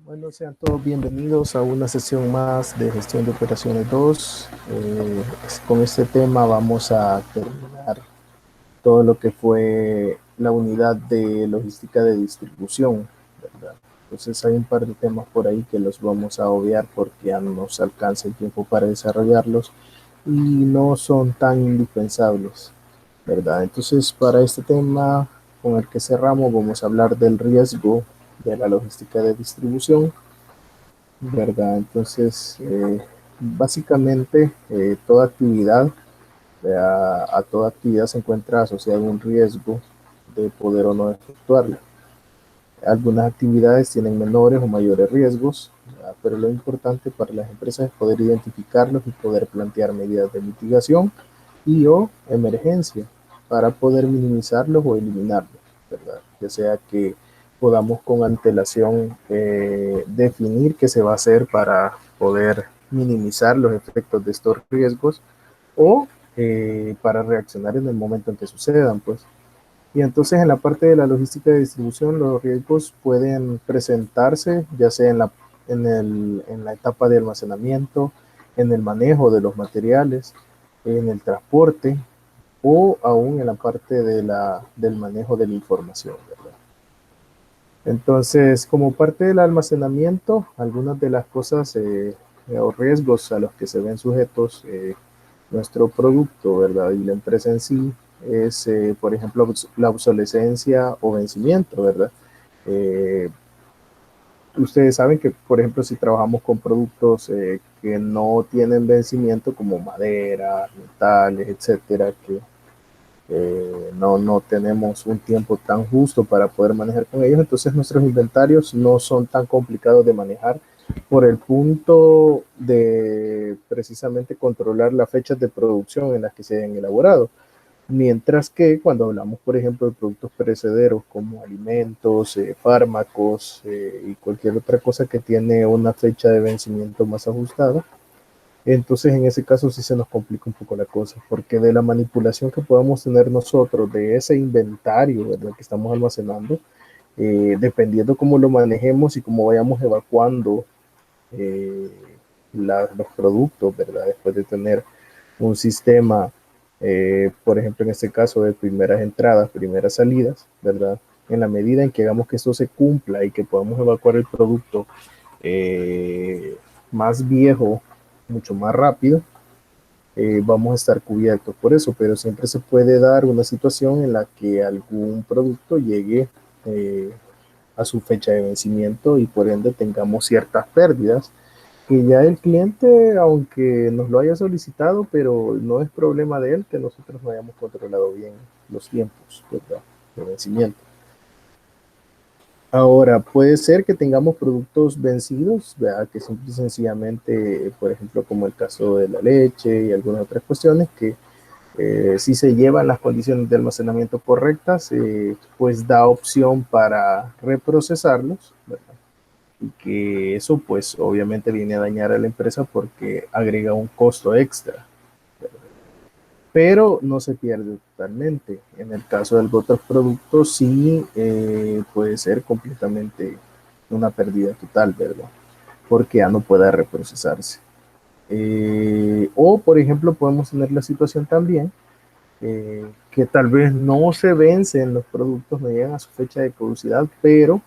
Bueno, sean todos bienvenidos a una sesión más de gestión de operaciones 2. Con este tema vamos a terminar todo lo que fue la unidad de logística de distribución, ¿verdad? Entonces hay un par de temas por ahí que los vamos a obviar porque ya no nos alcanza el tiempo para desarrollarlos y no son tan indispensables, ¿verdad? Entonces para este tema con el que cerramos vamos a hablar del riesgo de la logística de distribución, ¿verdad? Entonces, básicamente, toda actividad, a toda actividad se encuentra asociado un riesgo de poder o no efectuarla. Algunas actividades tienen menores o mayores riesgos, ¿verdad? Pero lo importante para las empresas es poder identificarlos y poder plantear medidas de mitigación y o emergencia para poder minimizarlos o eliminarlos, ¿verdad? Ya sea que podamos con antelación definir qué se va a hacer para poder minimizar los efectos de estos riesgos o para reaccionar en el momento en que sucedan, pues. Y entonces en la parte de la logística de distribución los riesgos pueden presentarse ya sea en la etapa de almacenamiento, en el manejo de los materiales, en el transporte o aún en la parte del manejo de la información, ¿verdad? Entonces, como parte del almacenamiento, algunas de las cosas o riesgos a los que se ven sujetos nuestro producto, ¿verdad? Y la empresa en sí es, por ejemplo, la obsolescencia o vencimiento, ¿verdad? Eh, Ustedes saben que, por ejemplo, si trabajamos con productos que no tienen vencimiento, como madera, metales, etcétera, que no tenemos un tiempo tan justo para poder manejar con ellos, entonces nuestros inventarios no son tan complicados de manejar por el punto de precisamente controlar las fechas de producción en las que se hayan elaborado. Mientras que cuando hablamos, por ejemplo, de productos perecederos como alimentos, fármacos y cualquier otra cosa que tiene una fecha de vencimiento más ajustada, entonces, en ese caso sí se nos complica un poco la cosa, porque de la manipulación que podamos tener nosotros de ese inventario, ¿verdad?, que estamos almacenando, dependiendo cómo lo manejemos y cómo vayamos evacuando eh, los productos, ¿verdad?, después de tener un sistema, por ejemplo, en este caso de primeras entradas, primeras salidas, ¿verdad? En la medida en que hagamos que esto se cumpla y que podamos evacuar el producto eh, más viejo, mucho más rápido, vamos a estar cubiertos por eso, pero siempre se puede dar una situación en la que algún producto llegue eh, a su fecha de vencimiento y por ende tengamos ciertas pérdidas que ya el cliente, aunque nos lo haya solicitado, pero no es problema de él que nosotros no hayamos controlado bien los tiempos, ¿verdad?, de vencimiento. Ahora, puede ser que tengamos productos vencidos, ¿verdad?, que simple y sencillamente, por ejemplo, como el caso de la leche y algunas otras cuestiones, que si se llevan las condiciones de almacenamiento correctas, pues da opción para reprocesarlos, ¿verdad? Y que eso pues obviamente viene a dañar a la empresa porque agrega un costo extra, ¿verdad? Pero no se pierde totalmente. En el caso de otros productos sí puede ser completamente una pérdida total, ¿verdad? Porque ya no pueda reprocesarse. O por ejemplo podemos tener la situación también que tal vez no se vencen los productos, no llegan a su fecha de caducidad, pero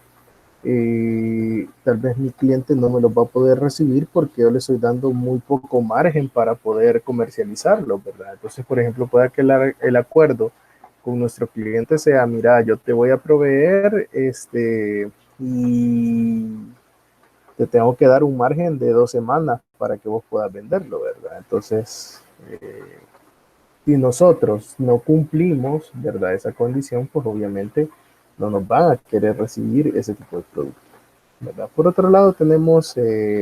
tal vez mi cliente no me los va a poder recibir porque yo le estoy dando muy poco margen para poder comercializarlo, ¿verdad? Entonces, por ejemplo, puede que el acuerdo con nuestro cliente sea, mira, yo te voy a proveer y te tengo que dar un margen de 2 semanas para que vos puedas venderlo, ¿verdad? Entonces, si nosotros no cumplimos, ¿verdad?, esa condición, pues obviamente no nos van a querer recibir ese tipo de producto, ¿verdad? Por otro lado, tenemos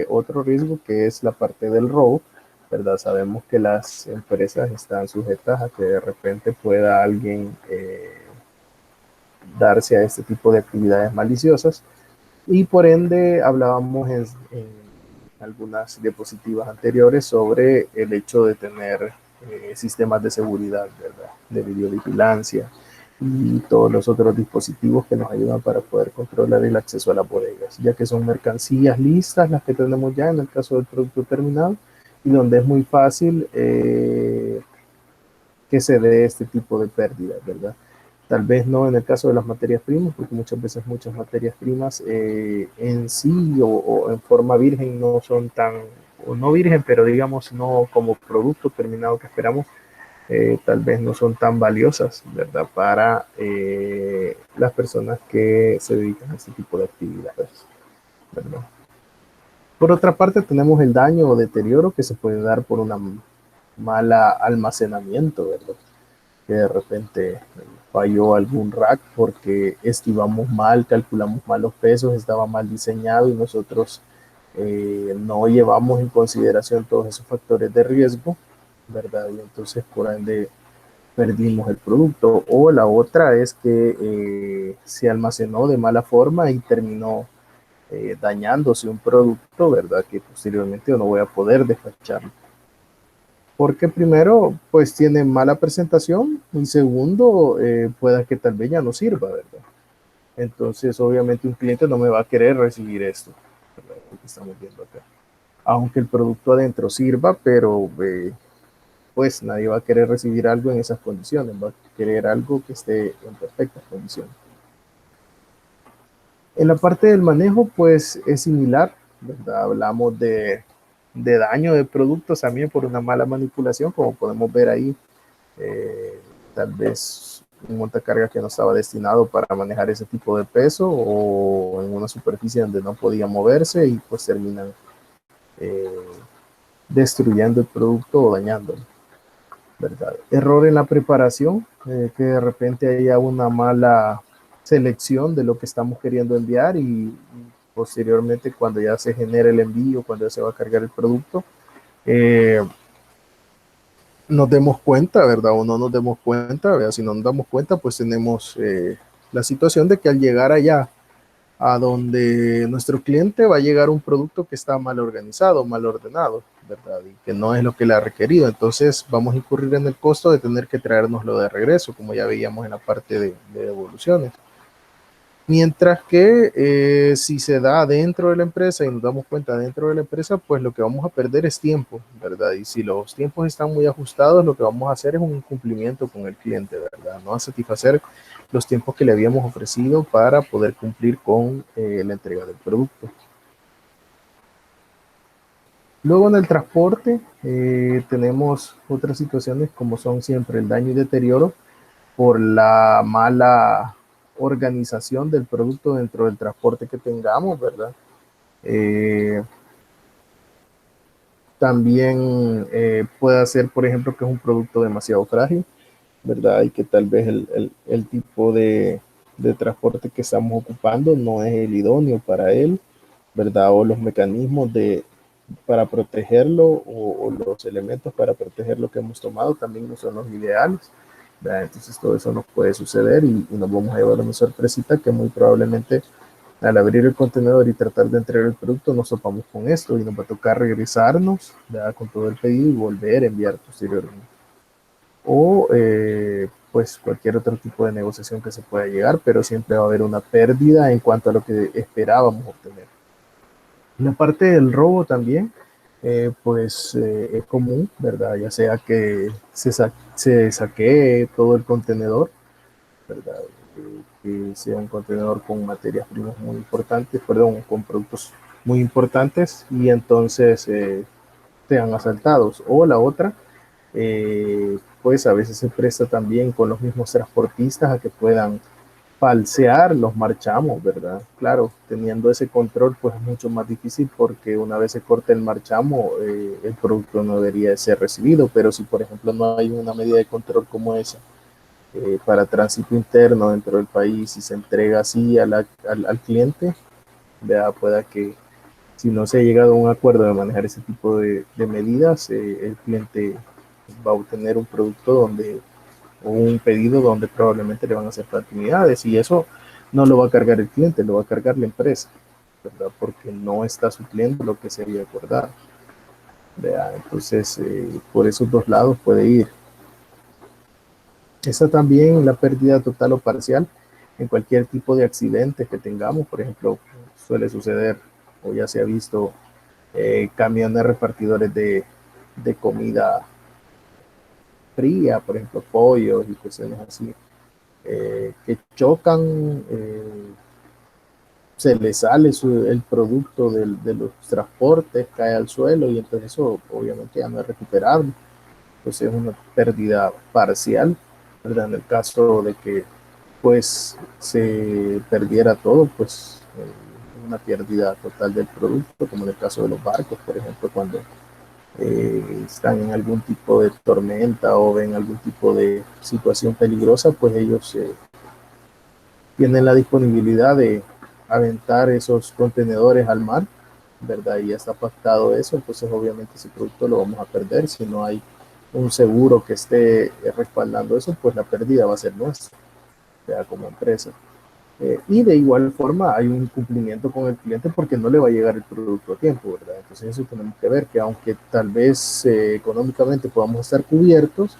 otro riesgo que es la parte del robo, ¿verdad? Sabemos que las empresas están sujetas a que de repente pueda alguien darse a este tipo de actividades maliciosas y por ende hablábamos en algunas diapositivas anteriores sobre el hecho de tener sistemas de seguridad, ¿verdad?, de videovigilancia, y todos los otros dispositivos que nos ayudan para poder controlar el acceso a las bodegas, ya que son mercancías listas las que tenemos ya en el caso del producto terminado y donde es muy fácil que se dé este tipo de pérdidas, ¿verdad? Tal vez no en el caso de las materias primas, porque muchas veces muchas materias primas en sí o en forma virgen no son tan, o no virgen, pero digamos no como producto terminado que esperamos, tal vez no son tan valiosas, ¿verdad? Para las personas que se dedican a este tipo de actividades, ¿verdad? Por otra parte, tenemos el daño o deterioro que se puede dar por una mala almacenamiento, ¿verdad? Que de repente falló algún rack porque estimamos mal, calculamos mal los pesos, estaba mal diseñado y nosotros no llevamos en consideración todos esos factores de riesgo, ¿verdad? Y entonces por ende perdimos el producto. O la otra es que se almacenó de mala forma y terminó dañándose un producto, ¿verdad? Que posteriormente yo no voy a poder despacharlo. Porque primero, pues tiene mala presentación y segundo, pueda que tal vez ya no sirva, ¿verdad? Entonces, obviamente un cliente no me va a querer recibir esto, ¿verdad? Lo que estamos viendo acá. Aunque el producto adentro sirva, pero pues nadie va a querer recibir algo en esas condiciones, va a querer algo que esté en perfectas condiciones. En la parte del manejo, pues es similar, ¿verdad? Hablamos de daño de productos también por una mala manipulación, como podemos ver ahí, tal vez un montacarga que no estaba destinado para manejar ese tipo de peso o en una superficie donde no podía moverse y pues terminan eh, destruyendo el producto o dañándolo, ¿verdad? Error en la preparación, que de repente haya una mala selección de lo que estamos queriendo enviar y posteriormente cuando ya se genera el envío, cuando ya se va a cargar el producto, eh, nos demos cuenta, ¿verdad? O no nos demos cuenta, ¿verdad? Si no nos damos cuenta, pues tenemos la situación de que al llegar allá a donde nuestro cliente va a llegar un producto que está mal organizado, mal ordenado, ¿verdad? Y que no es lo que le ha requerido. Entonces vamos a incurrir en el costo de tener que traérnoslo de regreso, como ya veíamos en la parte de devoluciones. Mientras que si se da dentro de la empresa y nos damos cuenta dentro de la empresa, pues lo que vamos a perder es tiempo, ¿verdad? Y si los tiempos están muy ajustados, lo que vamos a hacer es un cumplimiento con el cliente, ¿verdad? No a satisfacer los tiempos que le habíamos ofrecido para poder cumplir con la entrega del producto. Luego en el transporte tenemos otras situaciones como son siempre el daño y deterioro por la mala organización del producto dentro del transporte que tengamos, ¿verdad? Eh, también puede ser, por ejemplo, que es un producto demasiado frágil, ¿verdad? Y que tal vez el tipo de transporte que estamos ocupando no es el idóneo para él, ¿verdad? O los mecanismos para protegerlo o los elementos para proteger lo que hemos tomado también no son los ideales, ¿verdad? Entonces todo eso nos puede suceder y nos vamos a llevar una sorpresita que muy probablemente al abrir el contenedor y tratar de entregar el producto nos topamos con esto y nos va a tocar regresarnos, ¿verdad? Con todo el pedido y volver a enviar posteriormente. O pues cualquier otro tipo de negociación que se pueda llegar, pero siempre va a haber una pérdida en cuanto a lo que esperábamos obtener. En la parte del robo también, pues es común, ¿verdad? Ya sea que se saquee todo el contenedor, ¿verdad? Que sea un contenedor con materias primas muy importantes, perdón, con productos muy importantes y entonces sean asaltados. O la otra, pues a veces se presta también con los mismos transportistas a que puedan falsear los marchamos, ¿verdad? Claro, teniendo ese control, pues es mucho más difícil porque una vez se corta el marchamo, el producto no debería ser recibido, pero si por ejemplo no hay una medida de control como esa para tránsito interno dentro del país y se entrega así al cliente, ¿verdad? Pueda que si no se ha llegado a un acuerdo de manejar ese tipo de medidas, el cliente va a obtener un producto donde o un pedido donde probablemente le van a hacer falta unidades y eso no lo va a cargar el cliente, lo va a cargar la empresa, ¿verdad? Porque no está supliendo lo que se había acordado, ¿verdad? Entonces, por esos dos lados puede ir. Esa también, la pérdida total o parcial en cualquier tipo de accidente que tengamos. Por ejemplo, suele suceder, o ya se ha visto, camiones repartidores de comida fría, por ejemplo, pollos y cuestiones así, que chocan, se le sale el producto de los transportes, cae al suelo y entonces eso obviamente ya no es recuperable. Pues es una pérdida parcial, ¿verdad? En el caso de que pues se perdiera todo, pues una pérdida total del producto, como en el caso de los barcos, por ejemplo, cuando están en algún tipo de tormenta o ven algún tipo de situación peligrosa, pues ellos tienen la disponibilidad de aventar esos contenedores al mar, ¿verdad? Y ya está pactado eso, entonces obviamente ese producto lo vamos a perder. Si no hay un seguro que esté respaldando eso, pues la pérdida va a ser nuestra, sea como empresa. Y de igual forma hay un incumplimiento con el cliente porque no le va a llegar el producto a tiempo, ¿verdad? Entonces eso tenemos que ver, que aunque tal vez económicamente podamos estar cubiertos,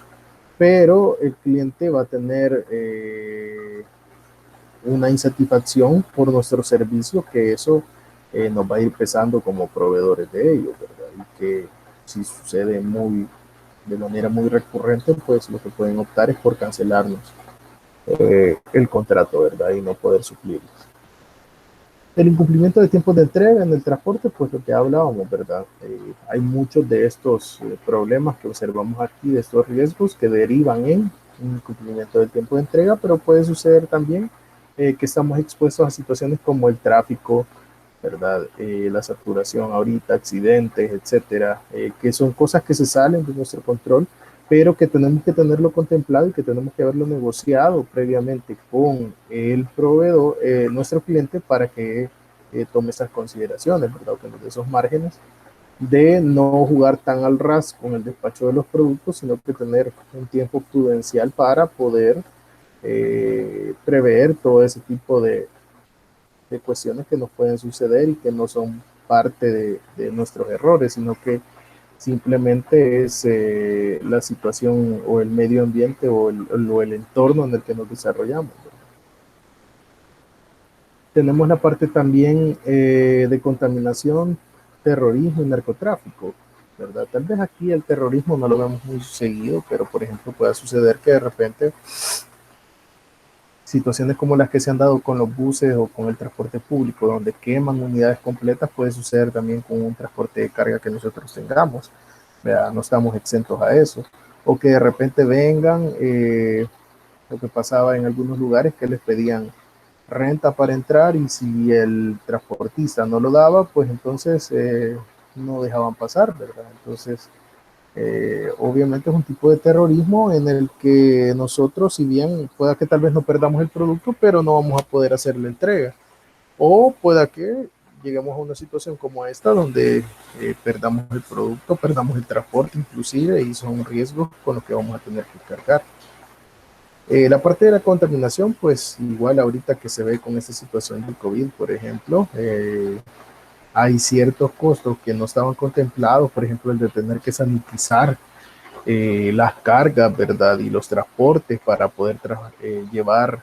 pero el cliente va a tener una insatisfacción por nuestro servicio, que eso nos va a ir pesando como proveedores de ellos, ¿verdad? Y que si sucede de manera muy recurrente, pues lo que pueden optar es por cancelarnos el contrato, ¿verdad? Y no poder suplirlos. El incumplimiento de tiempos de entrega en el transporte, pues lo que hablábamos, ¿verdad? Hay muchos de estos problemas que observamos aquí, de estos riesgos que derivan en un incumplimiento del tiempo de entrega, pero puede suceder también que estamos expuestos a situaciones como el tráfico, ¿verdad? La saturación ahorita, accidentes, etcétera, que son cosas que se salen de nuestro control, pero que tenemos que tenerlo contemplado y que tenemos que haberlo negociado previamente con el proveedor, nuestro cliente, para que tome esas consideraciones, ¿verdad? Que nos dé esos márgenes de no jugar tan al ras con el despacho de los productos, sino que tener un tiempo prudencial para poder prever todo ese tipo de cuestiones que nos pueden suceder y que no son parte de nuestros errores, sino que simplemente es la situación o el medio ambiente o el entorno en el que nos desarrollamos. Tenemos la parte también de contaminación, terrorismo y narcotráfico, ¿verdad? Tal vez aquí el terrorismo no lo vemos muy seguido, pero por ejemplo puede suceder que de repente situaciones como las que se han dado con los buses o con el transporte público, donde queman unidades completas, puede suceder también con un transporte de carga que nosotros tengamos. ¿Verdad? No estamos exentos a eso. O que de repente vengan, lo que pasaba en algunos lugares, que les pedían renta para entrar y si el transportista no lo daba, pues entonces no dejaban pasar, ¿verdad? Entonces, obviamente es un tipo de terrorismo en el que nosotros, si bien pueda que tal vez no perdamos el producto, pero no vamos a poder hacer la entrega. O pueda que lleguemos a una situación como esta, donde perdamos el producto, perdamos el transporte inclusive, y son riesgos con los que vamos a tener que cargar. La parte de la contaminación, pues igual ahorita que se ve con esta situación del COVID, por ejemplo, hay ciertos costos que no estaban contemplados, por ejemplo, el de tener que sanitizar las cargas, ¿verdad? Y los transportes para poder llevar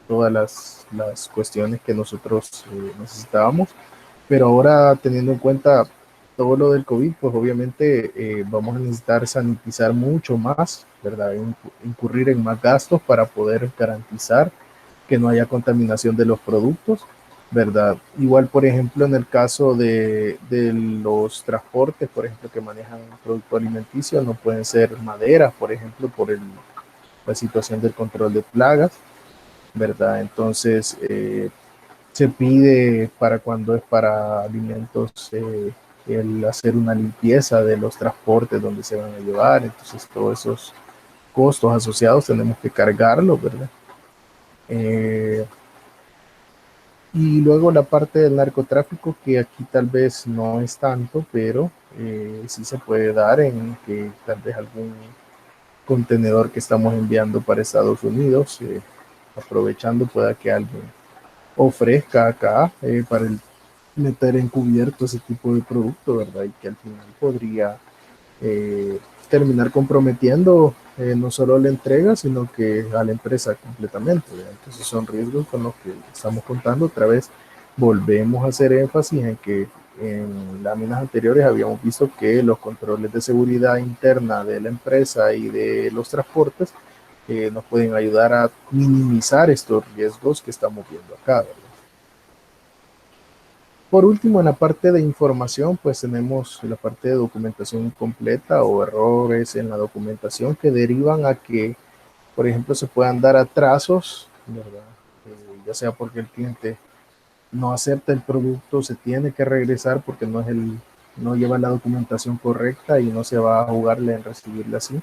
todas las cuestiones que nosotros necesitábamos. Pero ahora, teniendo en cuenta todo lo del COVID, pues obviamente vamos a necesitar sanitizar mucho más, ¿verdad? Incurrir en más gastos para poder garantizar que no haya contaminación de los productos, ¿verdad? Igual, por ejemplo, en el caso de los transportes, por ejemplo, que manejan un producto alimenticio, no pueden ser maderas, por ejemplo, por la situación del control de plagas, ¿verdad? Entonces, se pide para cuando es para alimentos el hacer una limpieza de los transportes donde se van a llevar, entonces todos esos costos asociados tenemos que cargarlos, ¿verdad? Eh, y luego la parte del narcotráfico, que aquí tal vez no es tanto, pero sí se puede dar en que tal vez algún contenedor que estamos enviando para Estados Unidos, aprovechando pueda que alguien ofrezca acá para meter encubierto ese tipo de producto, ¿verdad? Y que al final podría eh, terminar comprometiendo no solo la entrega, sino que a la empresa completamente, ¿verdad? Entonces son riesgos con los que estamos contando. Otra vez volvemos a hacer énfasis en que en láminas anteriores habíamos visto que los controles de seguridad interna de la empresa y de los transportes nos pueden ayudar a minimizar estos riesgos que estamos viendo acá, ¿verdad? Por último, en la parte de información, pues tenemos la parte de documentación incompleta o errores en la documentación que derivan a que, por ejemplo, se puedan dar atrasos, ¿verdad? Ya sea porque el cliente no acepta el producto, se tiene que regresar porque no lleva la documentación correcta y no se va a jugarle en recibirla así,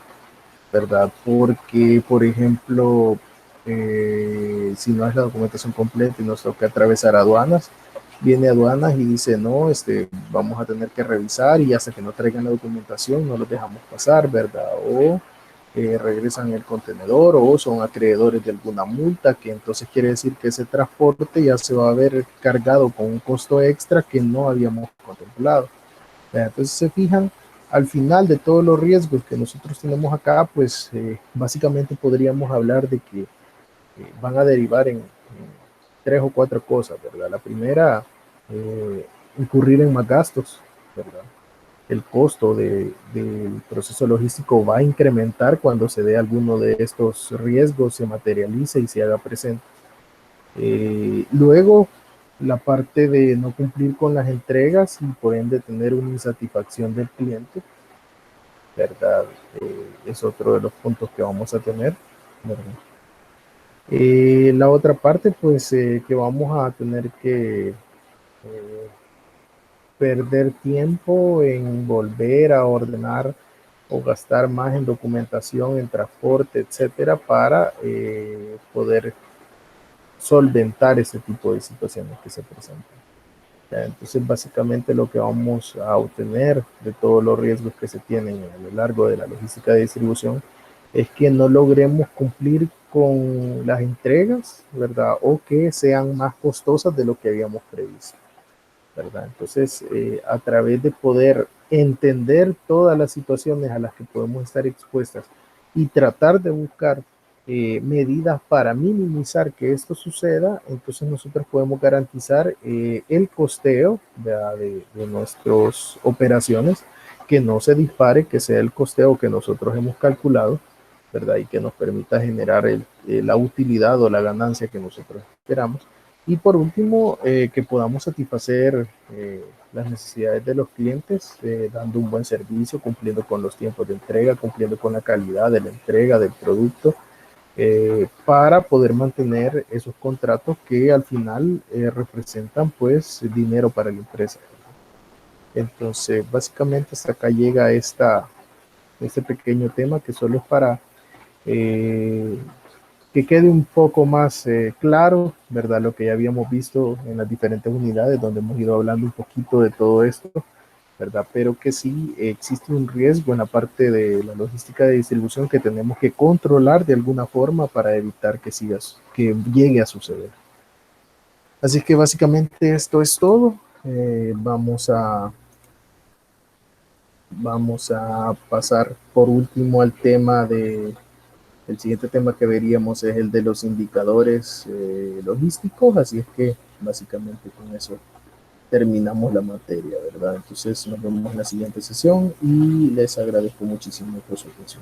¿verdad? Porque, por ejemplo, si no es la documentación completa y nos toca atravesar aduanas, viene aduanas y dice, no, vamos a tener que revisar y hasta que no traigan la documentación no los dejamos pasar, ¿verdad? O regresan el contenedor o son acreedores de alguna multa, que entonces quiere decir que ese transporte ya se va a ver cargado con un costo extra que no habíamos contemplado. Entonces se fijan, al final de todos los riesgos que nosotros tenemos acá, pues básicamente podríamos hablar de que van a derivar en tres o cuatro cosas, ¿verdad? La primera, incurrir en más gastos, ¿verdad? El costo del proceso logístico va a incrementar cuando se dé alguno de estos riesgos, se materialice y se haga presente. Luego, la parte de no cumplir con las entregas y por ende tener una insatisfacción del cliente, ¿verdad? Es otro de los puntos que vamos a tener, ¿verdad? La otra parte, pues, que vamos a tener que perder tiempo en volver a ordenar o gastar más en documentación, en transporte, etcétera, para poder solventar ese tipo de situaciones que se presentan. Entonces, básicamente lo que vamos a obtener de todos los riesgos que se tienen a lo largo de la logística de distribución es que no logremos cumplir con las entregas, ¿verdad? O que sean más costosas de lo que habíamos previsto, ¿verdad? Entonces, a través de poder entender todas las situaciones a las que podemos estar expuestas y tratar de buscar medidas para minimizar que esto suceda, entonces nosotros podemos garantizar el costeo de nuestras operaciones, que no se dispare, que sea el costeo que nosotros hemos calculado, ¿verdad? Y que nos permita generar la utilidad o la ganancia que nosotros esperamos. Y por último, que podamos satisfacer las necesidades de los clientes, dando un buen servicio, cumpliendo con los tiempos de entrega, cumpliendo con la calidad de la entrega del producto, para poder mantener esos contratos que al final representan pues dinero para la empresa. Entonces, básicamente hasta acá llega este pequeño tema que solo es para eh, que quede un poco más claro, ¿verdad? Lo que ya habíamos visto en las diferentes unidades, donde hemos ido hablando un poquito de todo esto, ¿verdad? Pero que sí existe un riesgo en la parte de la logística de distribución que tenemos que controlar de alguna forma para evitar que llegue a suceder. Así que básicamente esto es todo. Vamos a pasar por último al tema el siguiente tema que veríamos es el de los indicadores logísticos, así es que básicamente con eso terminamos la materia, ¿verdad? Entonces nos vemos en la siguiente sesión y les agradezco muchísimo por su atención.